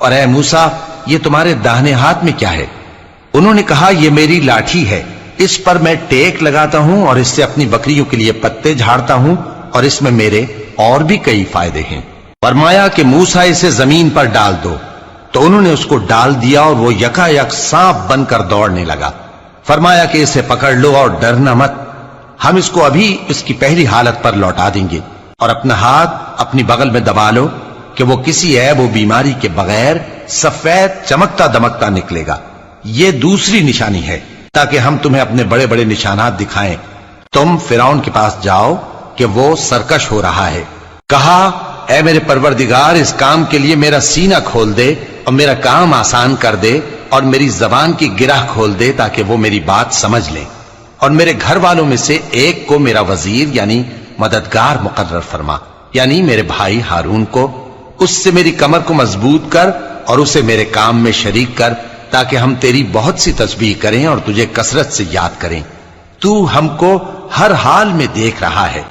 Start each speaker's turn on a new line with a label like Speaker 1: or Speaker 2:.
Speaker 1: اور اے موسیٰ یہ تمہارے داہنے ہاتھ میں کیا ہے؟ انہوں نے کہا یہ میری لاٹھی ہے، اس پر میں ٹیک لگاتا ہوں اور اس سے اپنی بکریوں کے لیے پتے جھاڑتا ہوں، اور اس میں میرے اور بھی کئی فائدے ہیں۔ فرمایا کہ موسیٰ اسے زمین پر ڈال دو، تو انہوں نے اس کو ڈال دیا اور وہ یکا یک سانپ بن کر دوڑنے لگا۔ فرمایا کہ اسے پکڑ لو اور ڈرنا مت، ہم اس کو ابھی اس کی پہلی حالت پر لوٹا دیں گے، اور اپنا ہاتھ اپنی بغل میں دبا لو کہ وہ کسی عیب و بیماری کے بغیر سفید چمکتا دمکتا نکلے گا۔ یہ دوسری نشانی ہے تاکہ ہم تمہیں اپنے بڑے بڑے نشانات دکھائیں۔ تم فرعون کے پاس جاؤ کہ وہ سرکش ہو رہا ہے۔ کہا اے میرے پروردگار اس کام کے لیے میرا سینہ کھول دے اور میرا کام آسان کر دے اور میری زبان کی گرہ کھول دے تاکہ وہ میری بات سمجھ لیں، اور میرے گھر والوں میں سے ایک کو میرا وزیر یعنی مددگار مقرر فرما، یعنی میرے بھائی ہارون کو۔ اس سے میری کمر کو مضبوط کر اور اسے میرے کام میں شریک کر تاکہ ہم تیری بہت سی تسبیح کریں اور تجھے کثرت سے یاد کریں۔ تو ہم کو ہر حال میں دیکھ رہا ہے۔